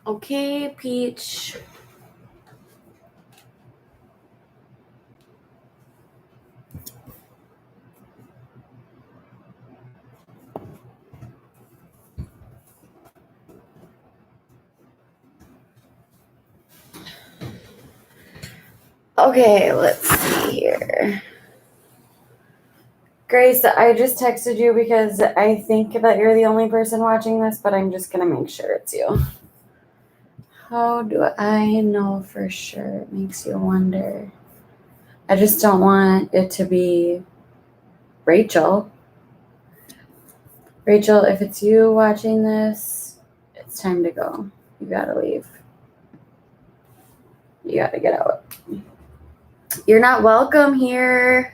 Okay, Peach. Okay, let's see here. Grace, I just texted you because I think that you're the only person watching this, but I'm just going to make sure it's you. How do I know for sure? It makes you wonder. I just don't want it to be Rachel. Rachel, if it's you watching this, it's time to go. You gotta leave. You gotta get out. You're not welcome here.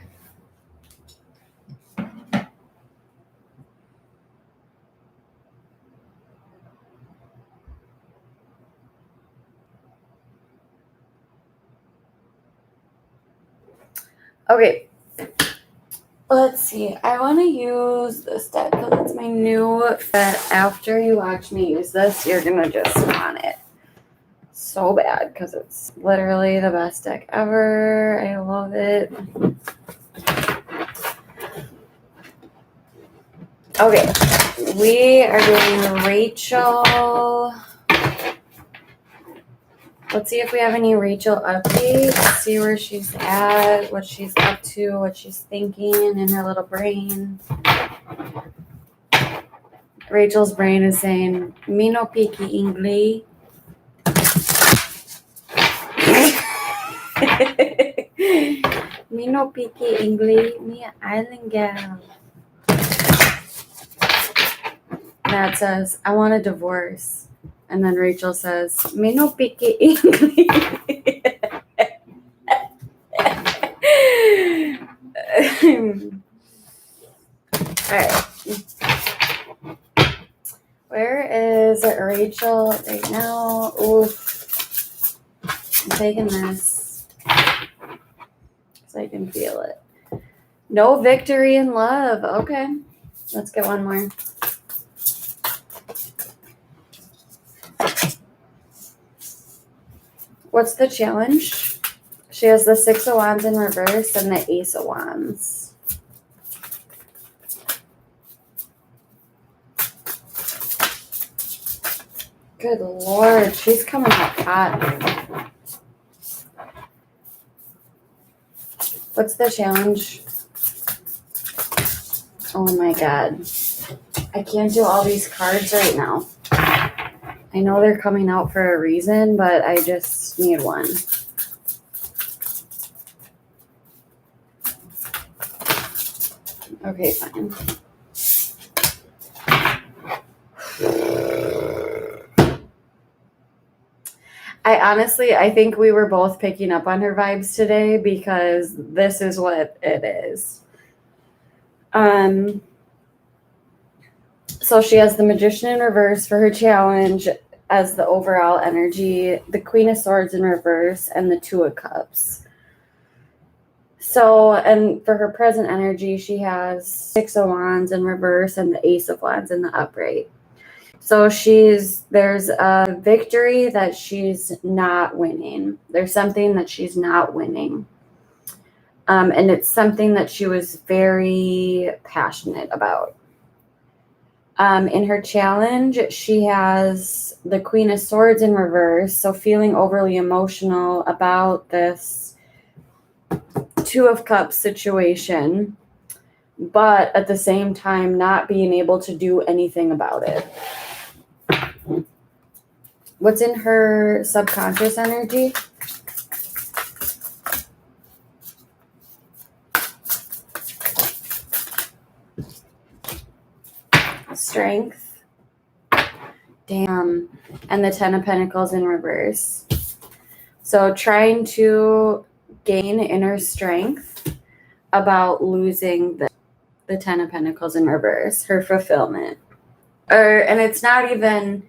Okay. Let's see. I want to use this deck because it's my new fit. After you watch me use this, you're going to just want it so bad because it's literally the best deck ever. I love it. Okay. We are doing Rachel. Let's see if we have any Rachel updates. See where she's at, what she's up to, what she's thinking in her little brain. Rachel's brain is saying, "Me no picky English." Me no picky English. Me an island gal. Matt says, "I want a divorce," and then Rachel says, "Me no picky English." All right. Where is Rachel right now? Oof. I'm taking this so I can feel it. No victory in love. Okay. Let's get one more. What's the challenge? She has the 6 of Wands in reverse and the Ace of Wands. Good Lord, she's coming out hot. What's the challenge? Oh my God. I can't do all these cards right now. I know they're coming out for a reason, but I just need one. Okay, fine. I think we were both picking up on her vibes today because this is what it is. So she has the Magician in reverse for her challenge as the overall energy, the Queen of Swords in reverse, and the Two of Cups. So, and for her present energy, she has 6 of Wands in reverse and the Ace of Wands in the upright. So there's a victory that she's not winning. There's something that she's not winning. And it's something that she was very passionate about. In her challenge, she has the Queen of Swords in reverse, so feeling overly emotional about this Two of Cups situation, but at the same time not being able to do anything about it. What's in her subconscious energy? Strength. Damn. And the 10 of Pentacles in reverse. So trying to gain inner strength about losing the 10 of Pentacles in reverse, her fulfillment. And it's not even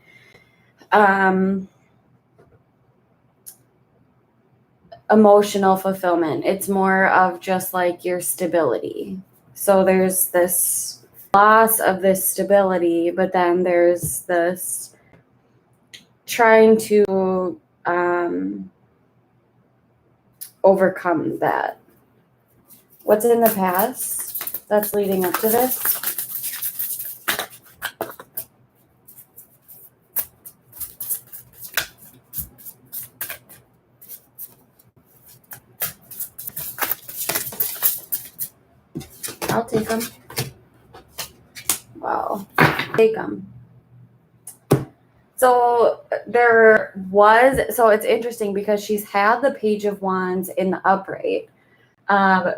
emotional fulfillment. It's more of just like your stability. So there's this loss of this stability, but then there's this trying to overcome that. What's in the past that's leading up to this? I'll take them. Wow. Take them. So so it's interesting because she's had the Page of Wands in the upright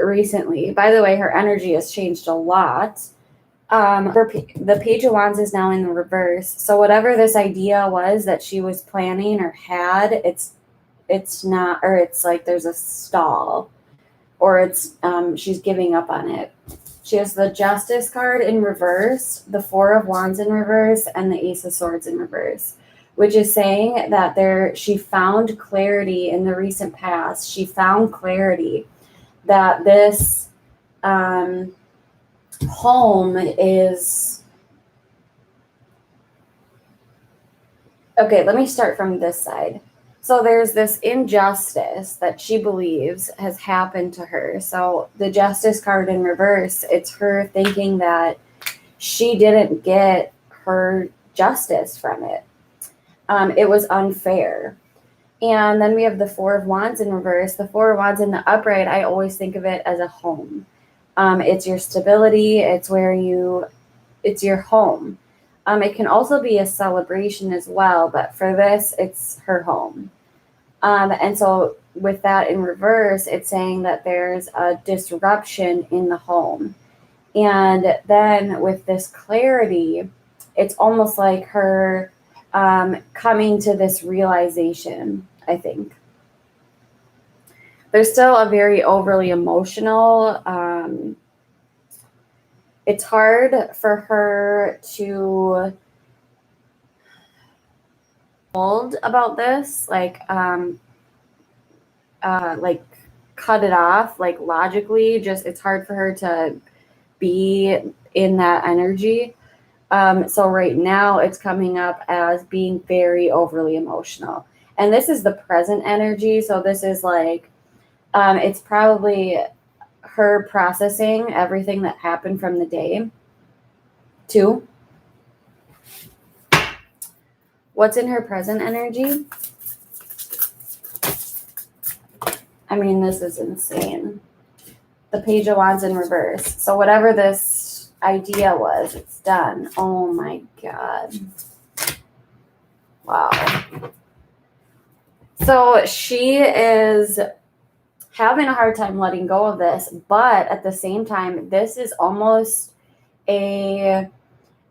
recently. By the way, her energy has changed a lot. The Page of Wands is now in the reverse. So whatever this idea was that she was planning or had, it's not, or it's like there's a stall, or it's she's giving up on it. She has the Justice card in reverse, the Four of Wands in reverse, and the Ace of Swords in reverse, which is saying that she found clarity in the recent past. She found clarity that this home is... Okay, let me start from this side. So there's this injustice that she believes has happened to her. So the Justice card in reverse, it's her thinking that she didn't get her justice from it. It was unfair. And then we have the Four of Wands in reverse. The Four of Wands in the upright, I always think of it as a home. It's your stability. It's your home. It can also be a celebration as well, but for this, it's her home. And so with that in reverse, it's saying that there's a disruption in the home. And then with this clarity, it's almost like her coming to this realization, I think. There's still a very overly emotional... it's hard for her to hold about this, like cut it off, like logically. Just it's hard for her to be in that energy. So right now it's coming up as being very overly emotional, and this is the present energy. So this is like it's probably her processing everything that happened from the day too. What's in her present energy? I mean, this is insane. The Page of Wands in reverse. So whatever this idea was, it's done. Oh my God. Wow. So she is having a hard time letting go of this, but at the same time, this is almost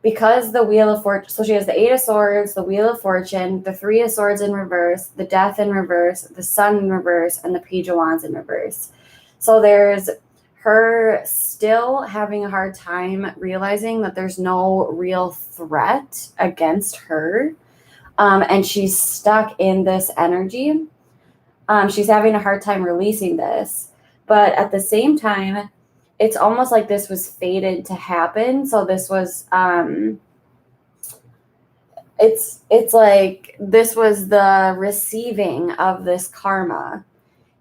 because the Wheel of Fortune, so she has the Eight of Swords, the Wheel of Fortune, the Three of Swords in reverse, the Death in reverse, the Sun in reverse, and the Page of Wands in reverse. So there's her still having a hard time realizing that there's no real threat against her, and she's stuck in this energy. She's having a hard time releasing this, but at the same time, it's almost like this was fated to happen. So this was, it's like this was the receiving of this karma.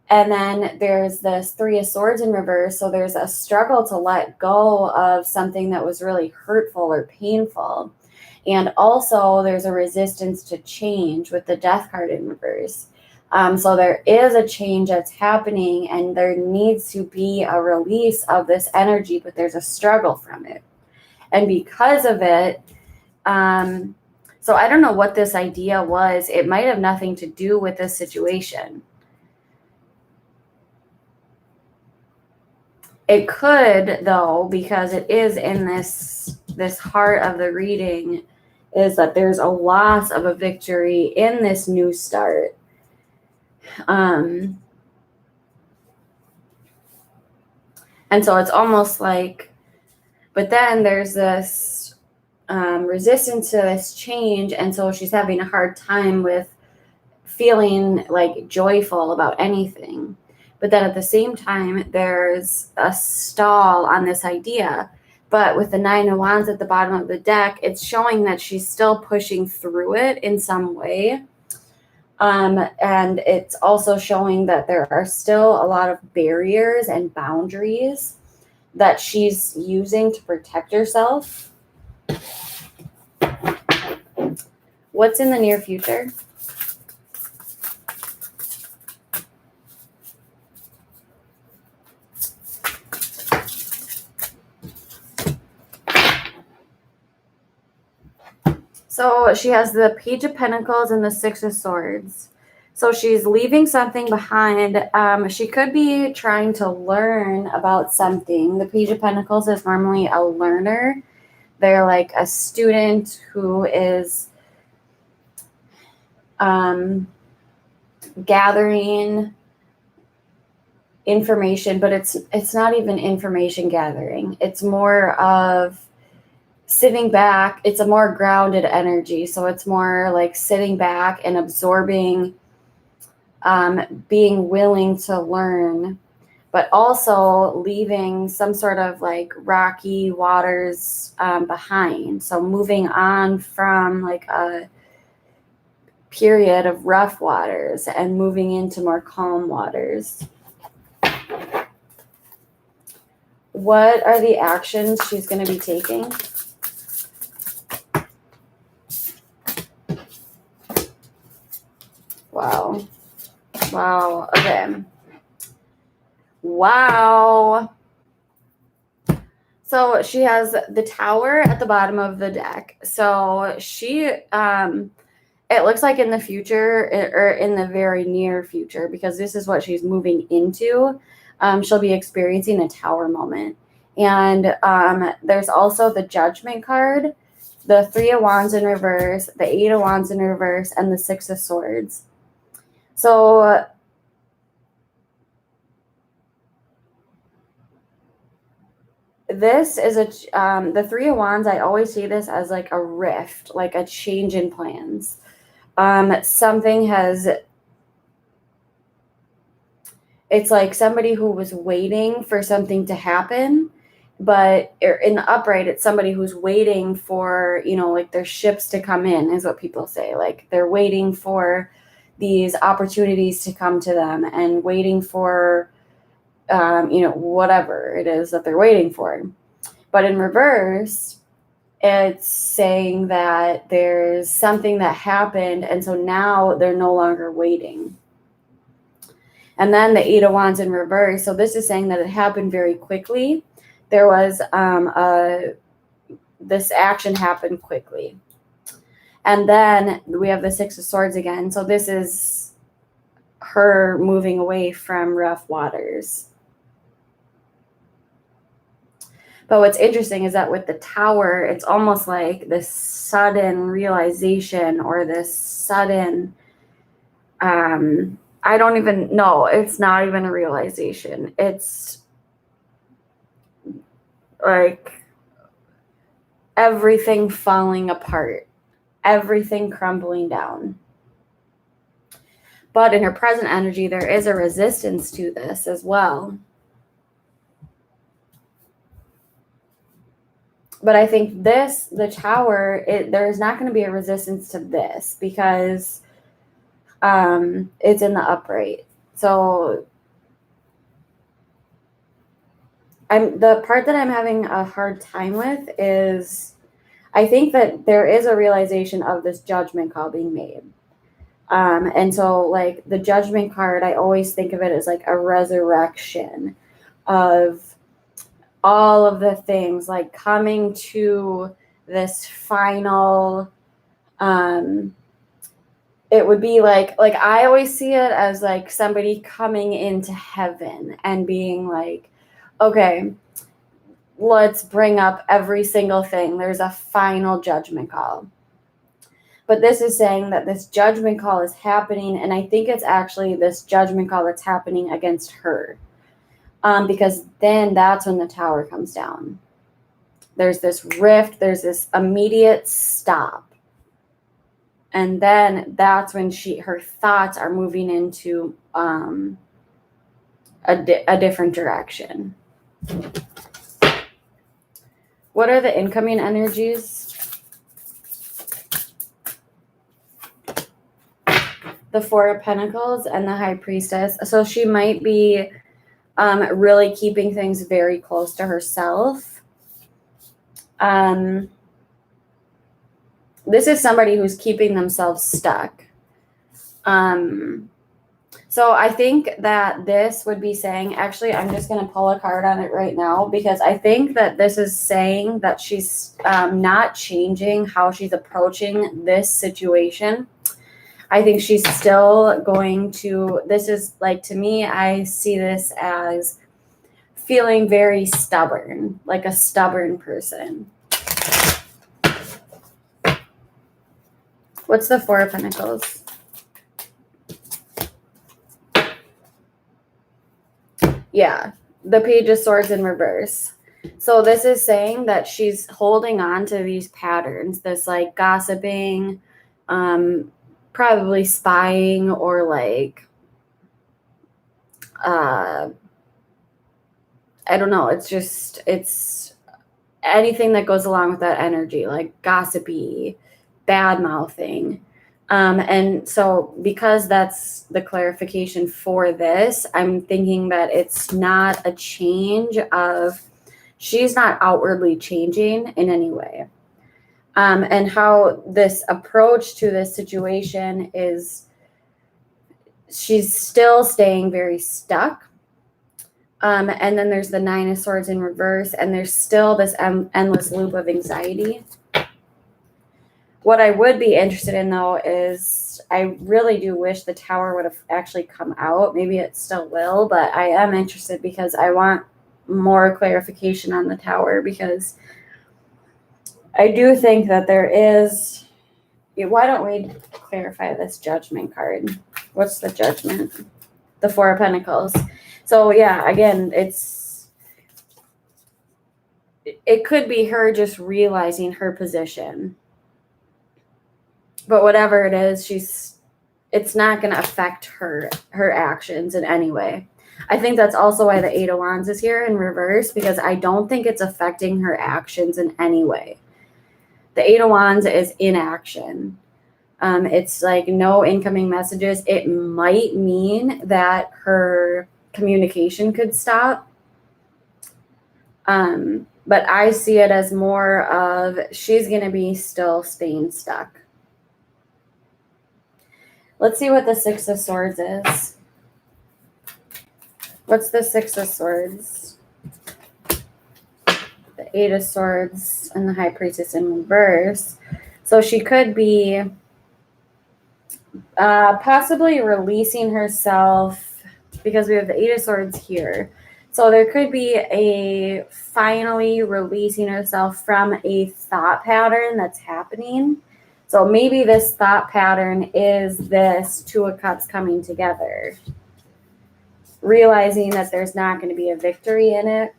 And then there's this Three of Swords in reverse. So there's a struggle to let go of something that was really hurtful or painful. And also there's a resistance to change with the Death card in reverse. So there is a change that's happening, and there needs to be a release of this energy, but there's a struggle from it. And because of it, so I don't know what this idea was. It might have nothing to do with this situation. It could, though, because it is in this heart of the reading, is that there's a loss of a victory in this new start. And so it's almost like, but then there's this resistance to this change, and so she's having a hard time with feeling like joyful about anything. But then at the same time, there's a stall on this idea But with the Nine of Wands at the bottom of the deck, it's showing that she's still pushing through it in some way. And it's also showing that there are still a lot of barriers and boundaries that she's using to protect herself. What's in the near future? So she has the Page of Pentacles and the Six of Swords. So she's leaving something behind. She could be trying to learn about something. The Page of Pentacles is normally a learner. They're like a student who is gathering information, but it's not even information gathering. It's more of sitting back. It's a more grounded energy. So it's more like sitting back and absorbing, being willing to learn, but also leaving some sort of like rocky waters behind. So moving on from like a period of rough waters and moving into more calm waters. What are the actions she's going to be taking? Wow. Wow. Okay. Wow. So she has the Tower at the bottom of the deck. So she, it looks like in the future, or in the very near future, because this is what she's moving into, she'll be experiencing a Tower moment. And there's also the Judgment card, the Three of Wands in reverse, the Eight of Wands in reverse, and the Six of Swords. So this is the Three of Wands. I always see this as like a rift, like a change in plans. Something has, it's like somebody who was waiting for something to happen, but in the upright, it's somebody who's waiting for, like their ships to come in, is what people say. Like they're waiting for these opportunities to come to them and waiting for, whatever it is that they're waiting for. But in reverse, it's saying that there's something that happened, and so now they're no longer waiting. And then the Eight of Wands in reverse. So this is saying that it happened very quickly. There was this action happened quickly. And then we have the Six of Swords again. So this is her moving away from rough waters. But what's interesting is that with the Tower, it's almost like this sudden realization, or this sudden, I don't even know. It's not even a realization. It's like everything falling apart, everything crumbling down. But in her present energy, there is a resistance to this as well. But I think the Tower, there's not going to be a resistance to this because it's in the upright. So the part that I'm having a hard time with is I think that there is a realization of this judgment call being made. And so like the Judgment card, I always think of it as like a resurrection of all of the things, like coming to this final, it would be like I always see it as like somebody coming into heaven and being like, okay, let's bring up every single thing. There's a final judgment call. But this is saying that this judgment call is happening, and I think it's actually this judgment call that's happening against her. Because then that's when the Tower comes down. There's this rift, there's this immediate stop. And then that's when her thoughts are moving into a different direction. What are the incoming energies? The Four of Pentacles and the High Priestess. So she might be really keeping things very close to herself. This is somebody who's keeping themselves stuck. So I think that this would be saying, actually, I'm just going to pull a card on it right now, because I think that this is saying that she's not changing how she's approaching this situation. I think she's still going to, this is like, to me, I see this as feeling very stubborn, like a stubborn person. What's the Four of Pentacles? Yeah, the Page of Swords in reverse. So this is saying that she's holding on to these patterns, this like gossiping, probably spying, or like, I don't know. It's anything that goes along with that energy, like gossipy, bad mouthing. And so because that's the clarification for this, I'm thinking that it's not a change of, she's not outwardly changing in any way. And how this approach to this situation is, she's still staying very stuck. And then there's the Nine of Swords in reverse, and there's still this endless loop of anxiety. What I would be interested in, though, is I really do wish the Tower would have actually come out. Maybe it still will, but I am interested because I want more clarification on the Tower, because I do think that there is... Why don't we clarify this Judgment card? What's the Judgment? The Four of Pentacles. So, yeah, again, it could be her just realizing her position. But whatever it is, it's not going to affect her actions in any way. I think that's also why the Eight of Wands is here in reverse, because I don't think it's affecting her actions in any way. The Eight of Wands is inaction. It's like no incoming messages. It might mean that her communication could stop. But I see it as more of she's going to be still staying stuck. Let's see what the Six of Swords is. What's the Six of Swords? The Eight of Swords and the High Priestess in reverse. So she could be possibly releasing herself, because we have the Eight of Swords here. So there could be a finally releasing herself from a thought pattern that's happening. So maybe this thought pattern is this Two of Cups coming together, realizing that there's not going to be a victory in it.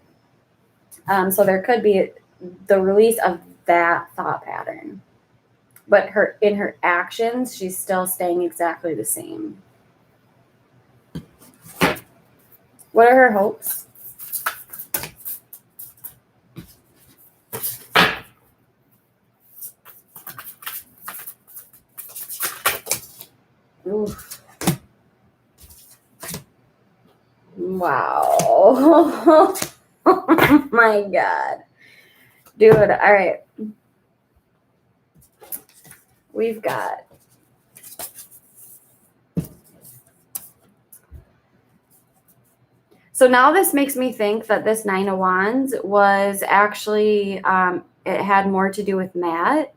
So there could be the release of that thought pattern. But in her actions, she's still staying exactly the same. What are her hopes? Oof. Wow. Oh my God. Dude, all right. We've got so now this makes me think that this Nine of Wands was actually it had more to do with Matt,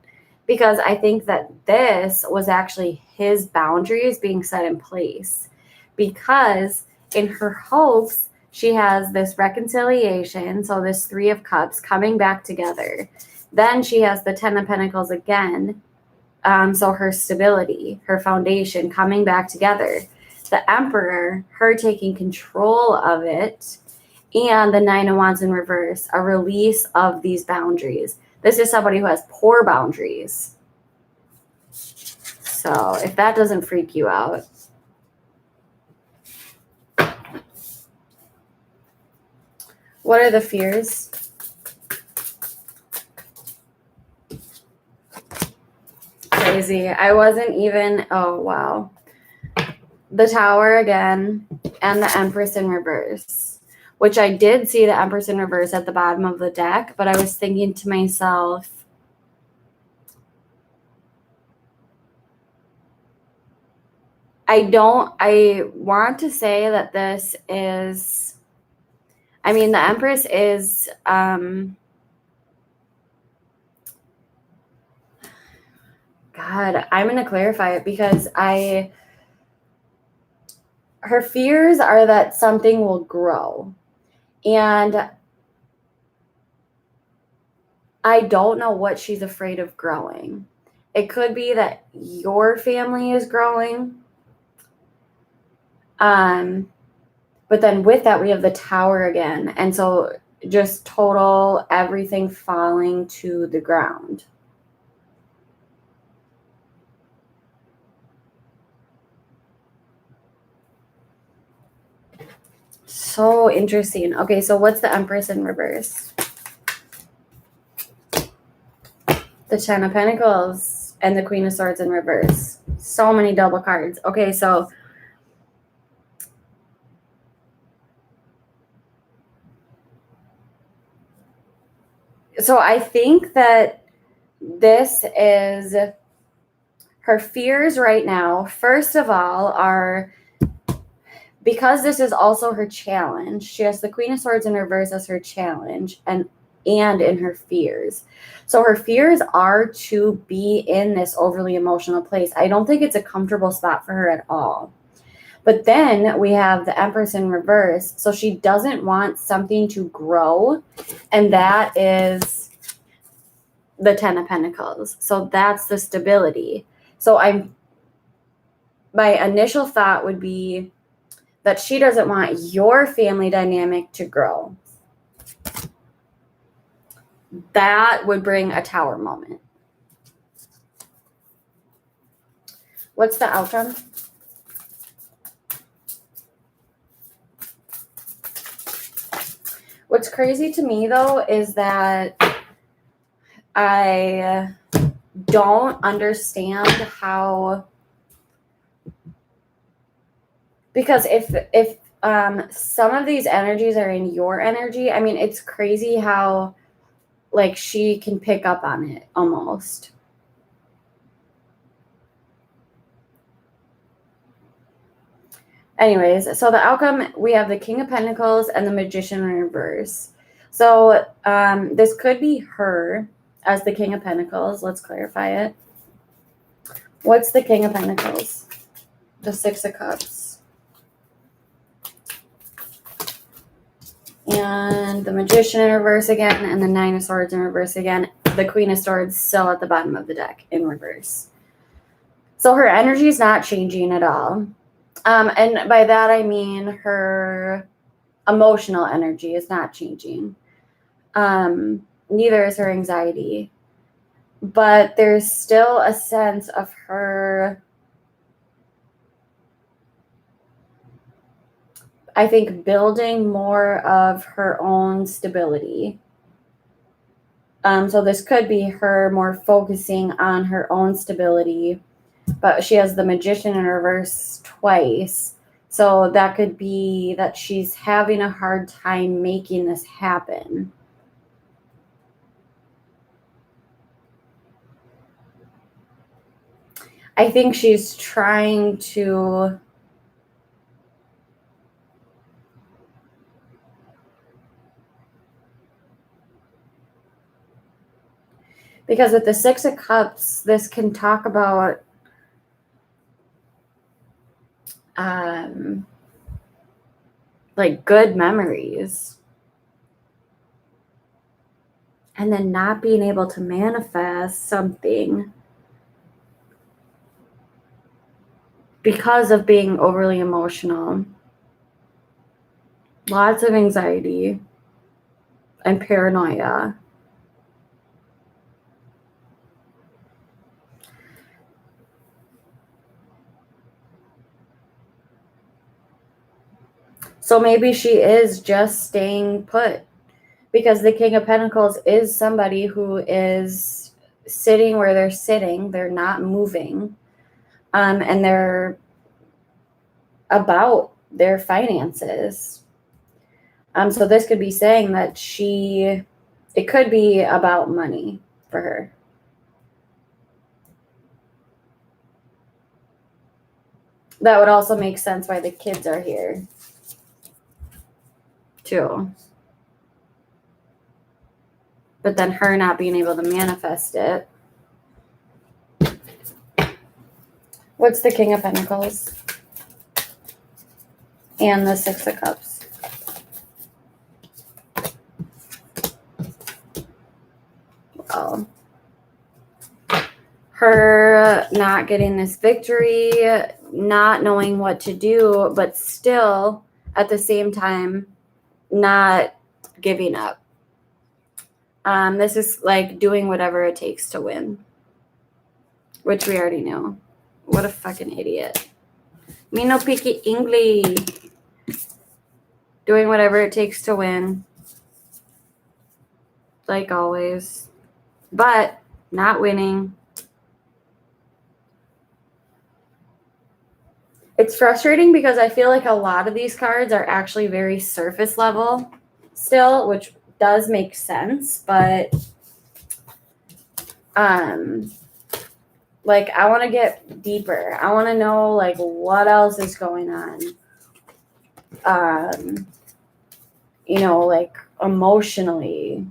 because I think that this was actually his boundaries being set in place, because in her hopes she has this reconciliation, so this Three of Cups coming back together. Then she has the Ten of Pentacles again. So her stability, her foundation coming back together. The Emperor, her taking control of it. And the Nine of Wands in reverse, a release of these boundaries. This is somebody who has poor boundaries. So if that doesn't freak you out. What are the fears? crazy. I wasn't even, oh, wow. The Tower again and the Empress in reverse, which I did see the Empress in reverse at the bottom of the deck, but I was thinking to myself, I want to say that this is, I mean, the Empress is, God, I'm going to clarify it because her fears are that something will grow. And I don't know what she's afraid of growing. It could be that your family is growing. But then with that, we have the Tower again. And so just total everything falling to the ground. So interesting. Okay, so what's the Empress in reverse? The Ten of Pentacles and the Queen of Swords in reverse. So many double cards. Okay, so I think that this is her fears right now. First of all, are because this is also her challenge. She has the Queen of Swords in reverse as her challenge and in her fears. So her fears are to be in this overly emotional place. I don't think it's a comfortable spot for her at all. But then we have the Empress in reverse. So she doesn't want something to grow. And that is the Ten of Pentacles. So that's the stability. So my initial thought would be that she doesn't want your family dynamic to grow. That would bring a Tower moment. What's the outcome? What's crazy to me, though, is that I don't understand how, because if some of these energies are in your energy, I mean, it's crazy how, like, she can pick up on it almost. Anyways, so the outcome, we have the King of Pentacles and the Magician in reverse. So this could be her as the King of Pentacles. Let's clarify it. What's the King of Pentacles? The Six of Cups. And the Magician in reverse again, and the Nine of Swords in reverse again. The Queen of Swords still at the bottom of the deck in reverse. So her energy is not changing at all. And by that, I mean her emotional energy is not changing. Neither is her anxiety. But there's still a sense of her, I think, building more of her own stability. So this could be her more focusing on her own stability. But she has the Magician in reverse twice. So that could be that she's having a hard time making this happen. I think she's trying to because with the Six of Cups, this can talk about like good memories. And then not being able to manifest something because of being overly emotional. Lots of anxiety and paranoia. So maybe she is just staying put because the King of Pentacles is somebody who is sitting where they're sitting. They're not moving. And they're about their finances. So this could be saying that it could be about money for her. That would also make sense why the kids are here, too. But then her not being able to manifest it. What's the King of Pentacles? And the Six of Cups. Wow. Her not getting this victory, not knowing what to do, but still at the same time not giving up. This is like doing whatever it takes to win, which we already know. What a fucking idiot. Me no picky English. Doing whatever it takes to win, like always, but not winning. It's frustrating because I feel like a lot of these cards are actually very surface level still, which does make sense, but like I want to get deeper. I want to know like what else is going on. You know, like emotionally.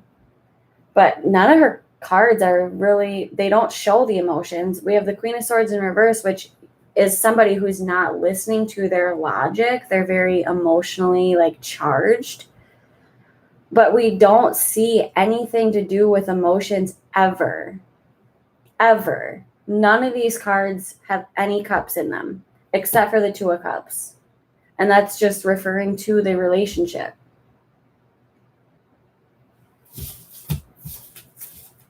But none of her cards are really, they don't show the emotions. We have the Queen of Swords in reverse, which is somebody who's not listening to their logic. They're very emotionally like charged. But we don't see anything to do with emotions ever. Ever. None of these cards have any cups in them, except for the Two of Cups. And that's just referring to the relationship.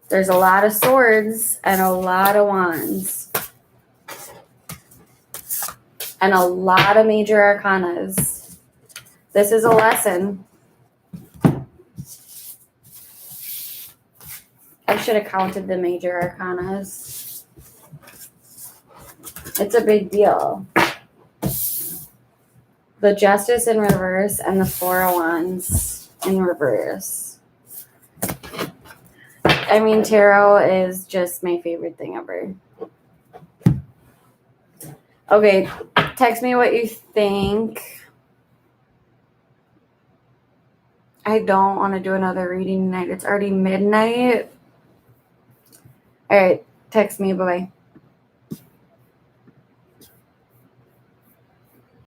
There's a lot of swords and a lot of wands. And a lot of major arcanas. This is a lesson. I should have counted the major arcanas. It's a big deal. The Justice in reverse and the Four of Wands in reverse. I mean, tarot is just my favorite thing ever. Okay, text me what you think. I don't want to do another reading tonight. It's already midnight. All right, text me. Bye-bye.